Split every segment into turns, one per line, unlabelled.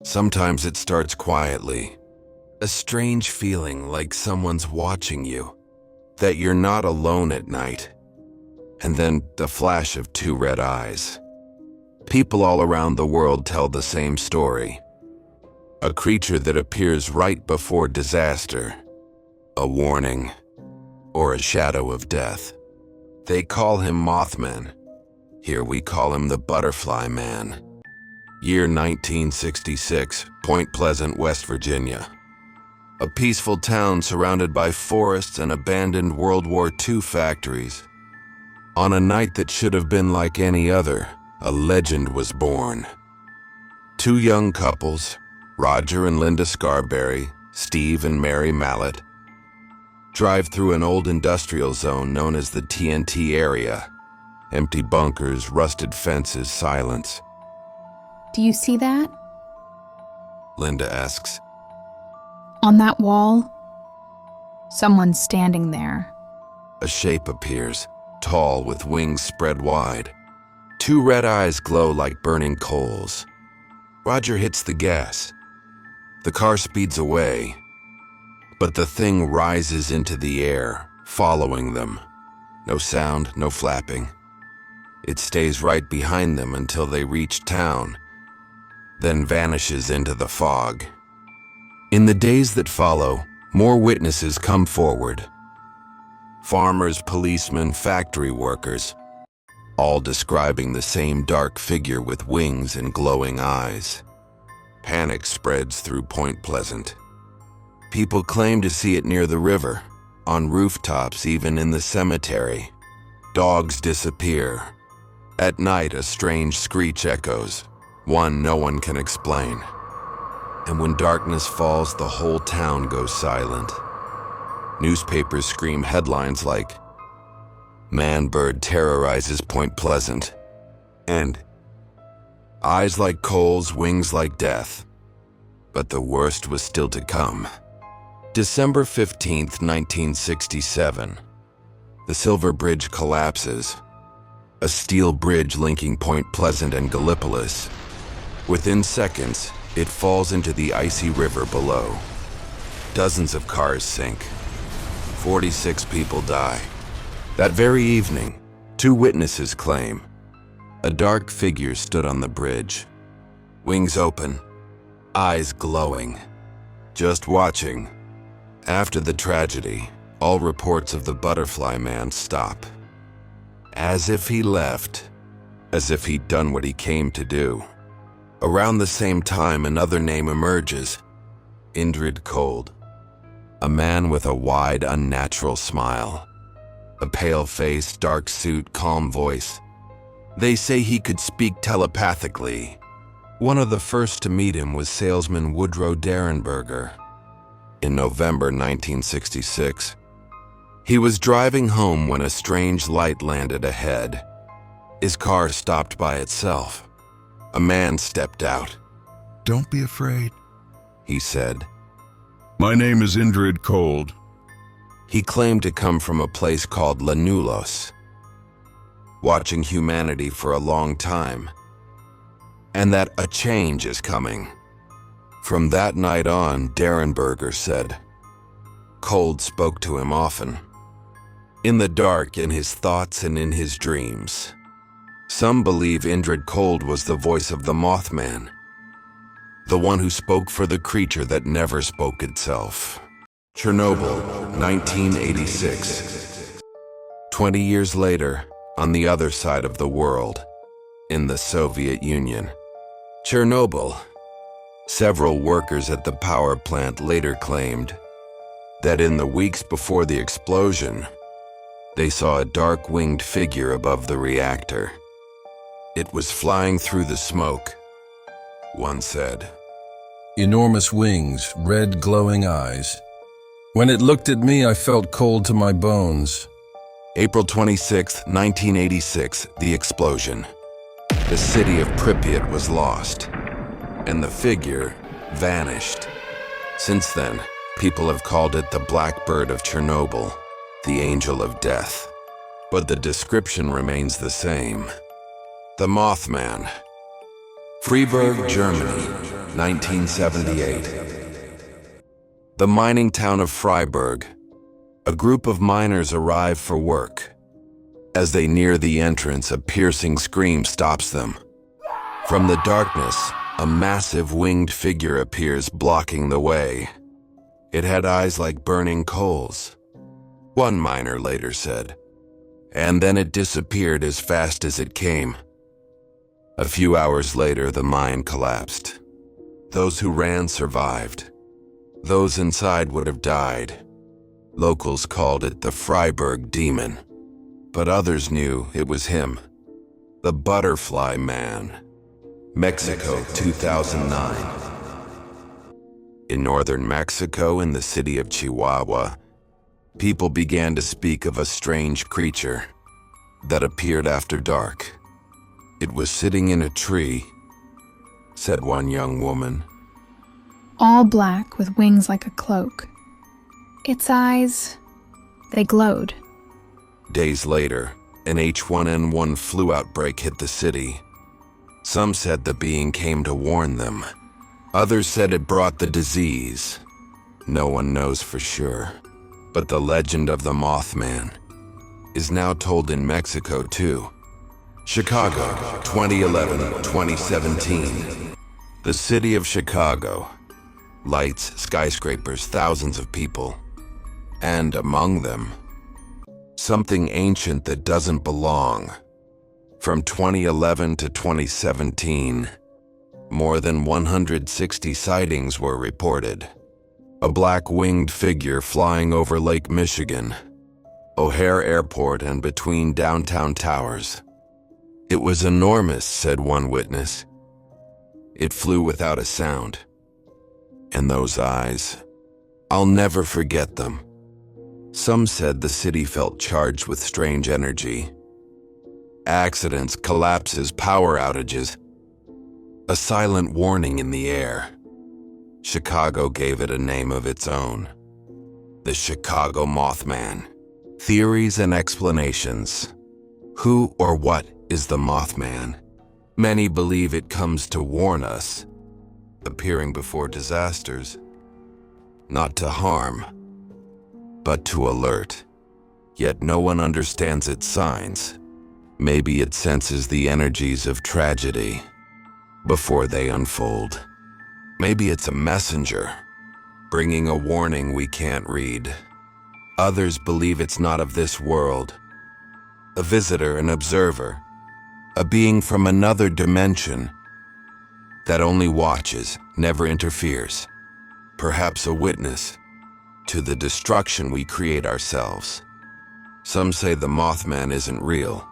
Sometimes it starts quietly, a strange feeling like someone's watching you, that you're not alone at night. And then the flash of two red eyes. People all around the world tell the same story. A creature that appears right before disaster, a warning, or a shadow of death. They call him Mothman. Here we call him the Butterfly Man. Year 1966, Point Pleasant, West Virginia. A peaceful town surrounded by forests and abandoned World War II factories. On a night that should have been like any other, a legend was born. Two young couples, Roger and Linda Scarberry, Steve and Mary Mallet, drive through an old industrial zone known as the TNT area. Empty bunkers, rusted fences, silence.
Do you see that?
Linda asks.
On that wall? Someone's standing there.
A shape appears, tall with wings spread wide. Two red eyes glow like burning coals. Roger hits the gas. The car speeds away, but the thing rises into the air, following them. No sound, no flapping. It stays right behind them until they reach town, then vanishes into the fog. In the days that follow, more witnesses come forward. Farmers, policemen, factory workers, all describing the same dark figure with wings and glowing eyes. Panic spreads through Point Pleasant. People claim to see it near the river, on rooftops, even in the cemetery. Dogs disappear. At night, a strange screech echoes, one no one can explain. And when darkness falls, the whole town goes silent. Newspapers scream headlines like, "Man-Bird terrorizes Point Pleasant," and "Eyes like coals, wings like death." But the worst was still to come. December 15th, 1967. The Silver Bridge collapses. A steel bridge linking Point Pleasant and Gallipolis. Within seconds, it falls into the icy river below. Dozens of cars sink. 46 people die. That very evening, two witnesses claim a dark figure stood on the bridge, wings open, eyes glowing, just watching. After the tragedy, all reports of the Butterfly Man stop. As if he left, as if he'd done what he came to do. Around the same time, another name emerges, Indrid Cold. A man with a wide, unnatural smile. A pale face, dark suit, calm voice. They say he could speak telepathically. One of the first to meet him was salesman Woodrow Derenberger. In November 1966, he was driving home when a strange light landed ahead. His car stopped by itself. A man stepped out.
"Don't be afraid,"
he said.
"My name is Indrid Cold."
He claimed to come from a place called Lanulos, watching humanity for a long time, and that a change is coming. From that night on, Derenberger said, Cold spoke to him often, in the dark, in his thoughts and in his dreams. Some believe Indrid Cold was the voice of the Mothman, the one who spoke for the creature that never spoke itself. Chernobyl, 1986. 20 years later, on the other side of the world, in the Soviet Union. Chernobyl. Several workers at the power plant later claimed that in the weeks before the explosion, they saw a dark winged figure above the reactor. It was flying through the smoke, one said.
Enormous wings, red glowing eyes. When it looked at me, I felt cold to my bones.
April 26, 1986, the explosion. The city of Pripyat was lost, and the figure vanished. Since then, people have called it the Black Bird of Chernobyl, the Angel of Death. But the description remains the same. The Mothman. Freiburg, Germany, 1978. The mining town of Freiburg. A group of miners arrive for work. As they near the entrance, a piercing scream stops them. From the darkness, a massive winged figure appears, blocking the way. It had eyes like burning coals, one miner later said, and then it disappeared as fast as it came. A few hours later, the mine collapsed. Those who ran survived. Those inside would have died. Locals called it the Freiburg Demon, but others knew it was him, the Butterfly Man. Mexico, 2009. In northern Mexico, in the city of Chihuahua, people began to speak of a strange creature that appeared after dark. It was sitting in a tree, said one young woman.
All black with wings like a cloak. Its eyes, they glowed.
Days later, an H1N1 flu outbreak hit the city. Some said the being came to warn them. Others said it brought the disease. No one knows for sure. But the legend of the Mothman is now told in Mexico too. Chicago, 2011-2017. The city of Chicago. Lights, skyscrapers, thousands of people. And among them, something ancient that doesn't belong. From 2011 to 2017, more than 160 sightings were reported. A black winged figure flying over Lake Michigan, O'Hare Airport, and between downtown towers. It was enormous, said one witness. It flew without a sound. And those eyes, I'll never forget them. Some said the city felt charged with strange energy. Accidents, collapses, power outages. A silent warning in the air. Chicago gave it a name of its own. The Chicago Mothman. Theories and explanations. Who or what is the Mothman? Many believe it comes to warn us, appearing before disasters, not to harm, but to alert. Yet no one understands its signs. Maybe it senses the energies of tragedy before they unfold. Maybe it's a messenger, bringing a warning we can't read. Others believe it's not of this world. A visitor, an observer, a being from another dimension that only watches, never interferes. Perhaps a witness to the destruction we create ourselves. Some say the Mothman isn't real,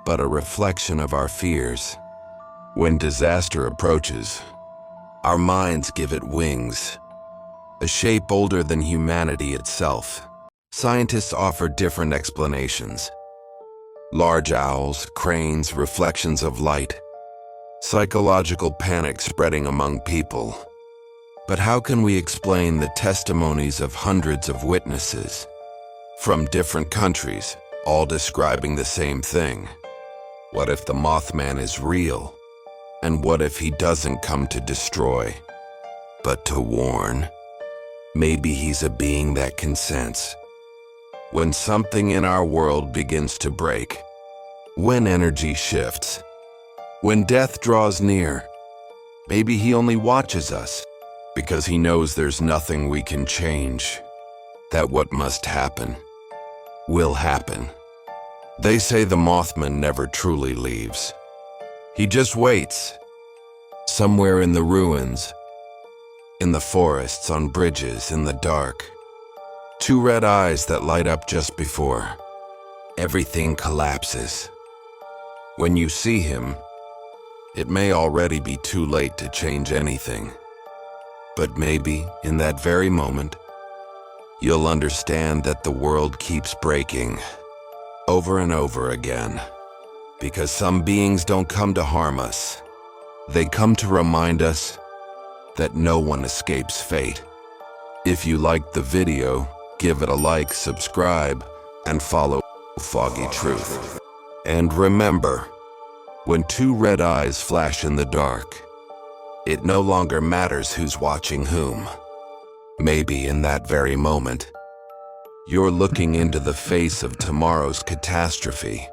but a reflection of our fears. When disaster approaches, our minds give it wings, a shape older than humanity itself. Scientists offer different explanations. Large owls, cranes, reflections of light, psychological panic spreading among people. But how can we explain the testimonies of hundreds of witnesses from different countries, all describing the same thing? What if the Mothman is real? And what if he doesn't come to destroy, but to warn? Maybe he's a being that can sense when something in our world begins to break, when energy shifts, when death draws near. Maybe he only watches us because he knows there's nothing we can change, that what must happen will happen. They say the Mothman never truly leaves. He just waits, somewhere in the ruins, in the forests, on bridges, in the dark. Two red eyes that light up just before everything collapses. When you see him, it may already be too late to change anything. But maybe, in that very moment, you'll understand that the world keeps breaking over and over again. Because some beings don't come to harm us. They come to remind us that no one escapes fate. If you liked the video, give it a like, subscribe, and follow Foggy Truth. And remember, when two red eyes flash in the dark, It no longer matters who's watching whom. Maybe in that very moment, you're looking into the face of tomorrow's catastrophe.